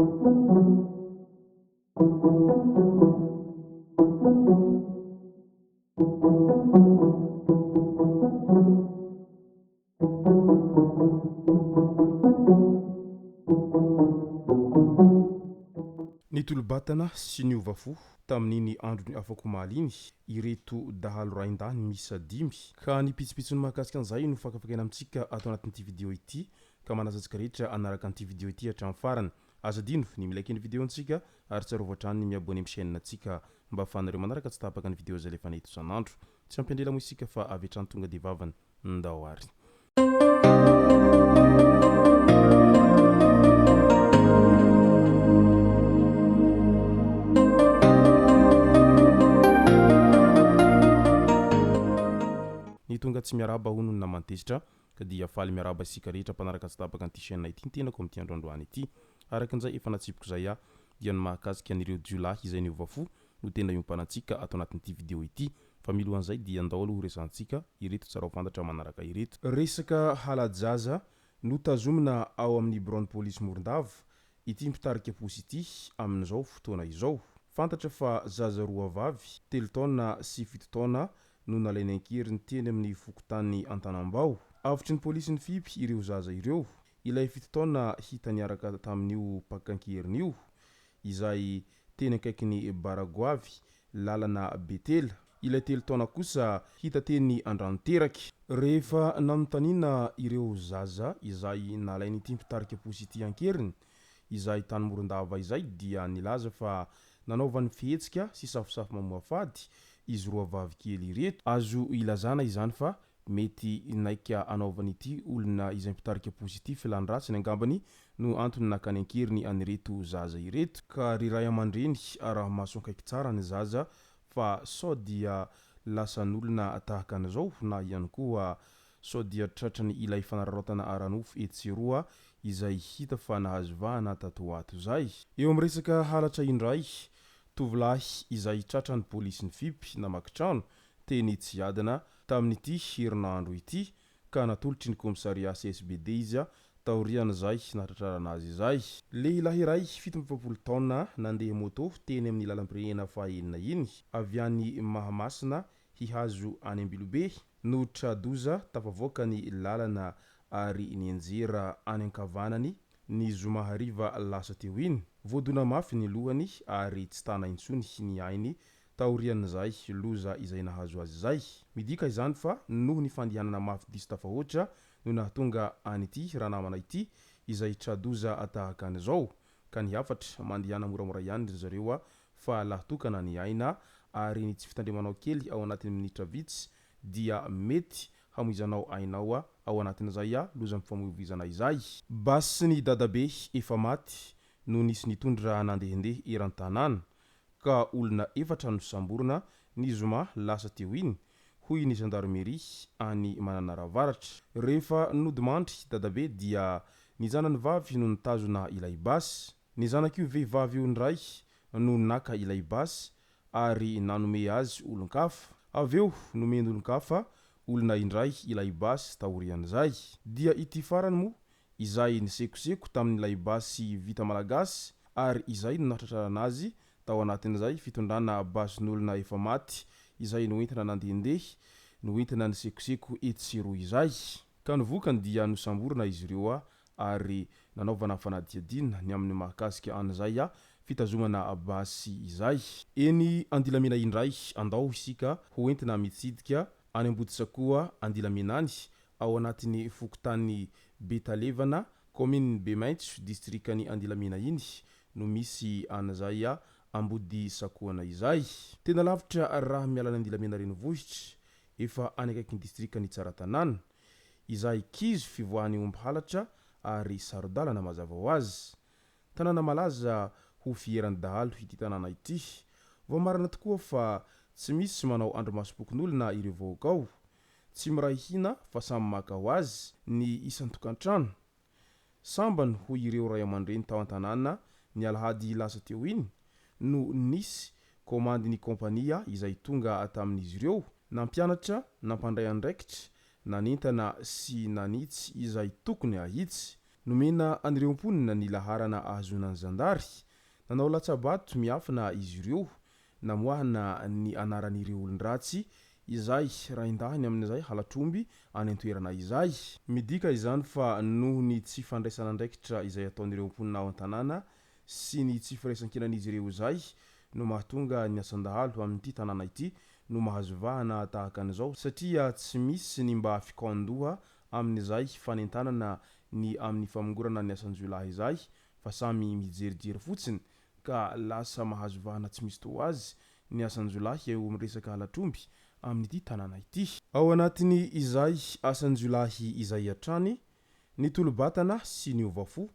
Ny tolo-batana sy ny ovafo tamin'iny andro ny afako maliny ireto dahalo raindany misa 5 ka ny pitsipitsony mahakasika an'izay no fakafakena amintsika ato anatin'ity video ity ka manasantsika rehetra anaraka an'ity video ity hatramin'ny farany azadino ny milaiky ny video antsika ary tsarovatra hatrany ny miabone amin'ny chaîne antsika mba ahafahanareo manaraka tsy tapaka ny video zay lefa nahita isan'andro tsy ampendela moa isika fa avy hatrany tonga dia vavany ndao ary tonga tsy miaraba hono na mantezitra ka dia faly miaraba isika rehetra mpanaraka tsy tapaka an'ity chaîne ity tenako amin'ity androandroany ity arakan'izay efa natsipiko zay dia ny mahakasika an'ireo jiolahy izay ny ovafo no tena iompanantsika ato anatin'ity video ity fa milohan'izay dia andao aloha resantsika ireto tsara ho fantatra manaraka ireto resaka halajaza no tazomina ao amin'ny Brown Police Morondava ity mitarika posy ity amin'izao fotoana izao fantatra fa zaza roa vavy 3 taona sy 7 taona no nalainy ankeriny teny amin'ny fokontany Antanambao. Avotry ny polisy ny fipy ireo zaza ireo. Ilay 7 taona hita niaraka tamin'io pakankeriny io izay teny akaikin'ny Baragoavy lalana Betela. Ilay 3 taona kosa hita teny Andranoteraky. Rehefa nanontaniana ireo zaza izay nalainy ity mpitarika posy ity ankeriny izay tany Morondava izay dia nilaza fa nanaovany fihetsika sy safosafo mamoa fady izy roa vavy kely ireto azo ilazana izany fa mety naika anaovany ity olona izay mpitarika posy ity filandratsiny angambany no antony nakany ankeriny anireto zaza ireto ka ry ray aman-dreny raha maso akaiky tsara ny zaza fa sao dia lasan'olona tahaka an'izao na ihany koa sao dia tratrany ilay fanararaotana aranofo etseroa izay hita fa nahazo vahana tato ato zay eo amin'ny resaka halatra indray tovolahy izay tratrany polisy ny fipy namakitrano teny tsy adana tamin'ity herinandro ity ka natolotry ny komisaria CSBD izy taorian'izay natratrarana azy izay lehilahy iray 17 taona nandeha moto teny amin'ny lalam-pirenena fahaenina iny avy any Mahamasina hihazo any Ambilobe no tradoza tafavoaka ny lalana ary nianjera any ankavanany ny zoma hariva lasa teo iny voadona mafy ny lohany ary tsy tana intsony ny ainy taorian'izay loza izay nahazo azy zay midika izany fa noho ny fandihanana mafy diso tafahoatra no nahatonga an'ity raha namana ity izay tradoza atahaka an'izao ka ny hafatra mandihana moramora ihany zareo fa lahatokana ny aina ary ny tsy fitandremanao kely ao anatin'ny minitra vitsy dia mety hamoizanao ainao ao anatin'izay loza mifamoivoizana izay basy ny dadabe efa maty no nisy nitondra nandehandeha eran-tanàna ka olona efatra no samborona ny zoma lasa teo iny hoy ny gendarmerie any Mananaravaratra rehefa nodimandry dadabe dia ny zanany vavy no nitazona ilay basy ny zanak'io vehivavy io ndray no naka ilay basy ary nanome azy olon-kafa aveo nomeny olon-kafa olona indray ilay basy taorian'izay dia ity farany mo izay nisekoseko tamin'ilay basy vita malagasy ary izay no natratrarana azy tao anatin'izay fitondrana basyn'olona efa maty izay noentina nandehandeha noentina nisekoseko etsero izay ka nivokany dia nosamborona izy ireo ary nanaovana fanadihadinina ny amin'ny mahakasika an'izay fitazomana basy izay eny Andilamina indray andao isika hoentina mitsidika any Ambodisakoa Andilaminany ao anatin'ny fokontany Betalevana commune Bemaitso distrikany Andilamina iny no misy an'izay Ambodisakoana izay tena lavitra raha mialana Andilamina renivohitra efa any akaiky ny distrikany Tsaratanana izay kizo fivoahany omby halatra ary sarodalana mazava ho azy tanàna malaza ho fierany dahalo ity tanàna ity vao marina tokoa fa tsy misy manao andro masom-pokon'olona ireo vahoaka tsy miray hina fa samy maka ho azy ny isan-tokantrano sambany ho ireo ray aman-dreny tao an-tanàna ny alahady lasa teo iny no nisy komandy ny kompania izay tonga tamin'izy ireo nampianatra nampandray andraikitra nanentana sy nanitsy izay tokony ahitsy nomena anireo mponina ny laharana ahazonany zandary nanao latsabato miafina izy ireo namoahana ny anaran'ireo olon-dratsy izay raindahiny amin'izay halatromby any an-toerana izay midika izany fa noho ny tsy fandraisana ndraikitra izay ataon'ireo mponina ao an-tanàna sy ny tsy firaisan-kinan'izy ireo izay no mahatonga ny asandahalo amin'ity tanàna ity no mahazo vahana tahaka an'izao satria tsy misy ny mba fikaondoha amin'izay fanentanana ny amin'ny famongorana ny asanjolahy izay fa samy mijerijery fotsiny ka lasa mahazo vahana tsy misy to azy ny asanjolahy eo miresaka halatromby amin'ity tanàna ity ao anatiny izay asanjolahy izay atrany ny tolobatana sy ny ovafo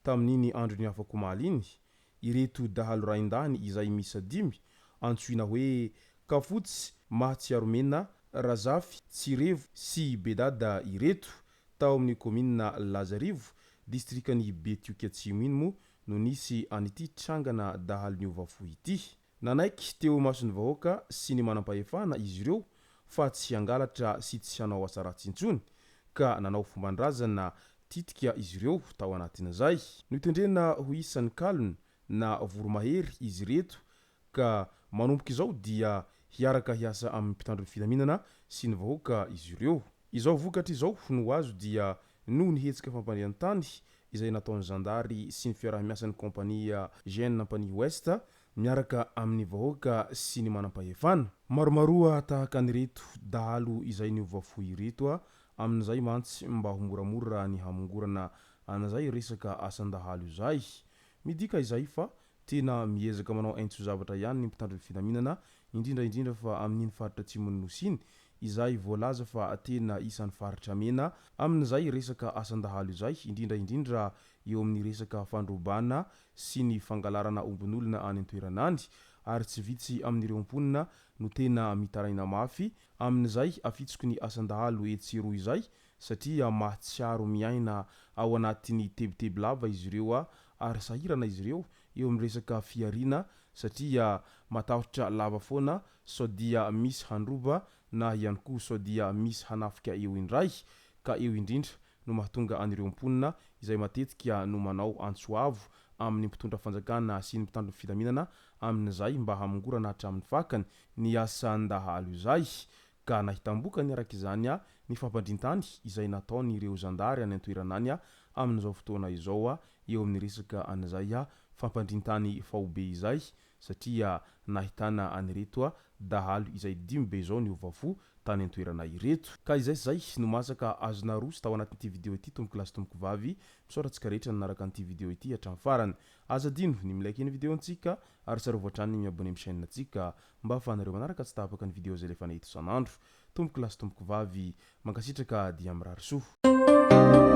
tamin'iny andro ny afako maliny ireto dahalo raindany izay misa dimy antsoina hoe kafotsy mahatsiaromena razafy tsirevo sy bedada ireto tao amin'ny komina lazarivo distrikany betioky atsimo iny mo no nisy an'ity trangana dahalo ny ovafo ity nanaiky teo masony vahoaka sy ny manam-pahefana izy ireo fa tsy hangalatra sy tsy hanao asa ratsy intsony ka nanao fombandrazana titika izy ireo tao anatin'izay nitendrena ho isan'ny kalony na voromahery izy reto ka manomboka izao dia hiaraka hiasa amin'ny mpitandro ny filaminana sy ny vahoaka izy ireo izao vokatra izao no azo dia noho ny hetsika fampandrian-tany izay nataon'ny zandary sy ny fiarah-miasan'ny kompania Gène Ampany Ouest miaraka amin'ny vahoaka sy ny manam-pahefana maromaroa tahaka an'ireto dahalo izay ny ovafo ireto amin'izay mantsy mba ho moramora ny hamongorana an'izay resaka asan-dahalo izay midika izay fa tena miezaka manao aintso zavatra ihany ny mpitandro ny filaminana indrindra fa amin'iny faritra atsimony nosiny izay voalaza fa tena isan'ny faritra mena amin'izay resaka asan-dahalo izay indrindra eo amin'ny resaka fandrobana sy ny fangalarana ombon'olona any an-toeranany ary tsy vitsy amin'ireo mponina no tena mitaraina mafy amin'izay afitsoko ny asan-dahalo etsero izay satria mahatsiaro miaina ao anatin'ny tebiteby lava izy ireo ary sahirana izy ireo eo amin'ny resaka fiarina satria matahotra lava foana sao dia misy handroba na ihany koa sao dia misy hanafika eo indray ka eo indrindra no mahatonga an'ireo mponina izay matetika no manao antsoavo amin'ny mpitondra fanjakana sy ny mpitandro ny filaminana amin'izay mba hamongorana hatramin'ny fakany ny asan-dahalo izay ka nahitam-boka ny araka izany ny fampandrintany izay nataony ireo zandary any an-toeranany amin'izao fotoana izao eo amin'ny resaka an'izay fampandrintany fahobe izay satria nahitana an'ireto dahalo izay dimy be zao ny ovafo tany an-toerana ireto ka izay no masaka azona roso tao anatin'ity video ity tomboko lasy tomboko vavy misaorantsika rehetra nanaraka an'ity video ity hatramin'ny farany azadino ny milaiky ny video antsika ary tsarovatrany miabone amin'ny chaîne antsika mba ahafahanareo manaraka tsy tapaka ny video zay lefa nahita isan'andro tomboko lasy tomboko vavy mankasitraka dia mirary soa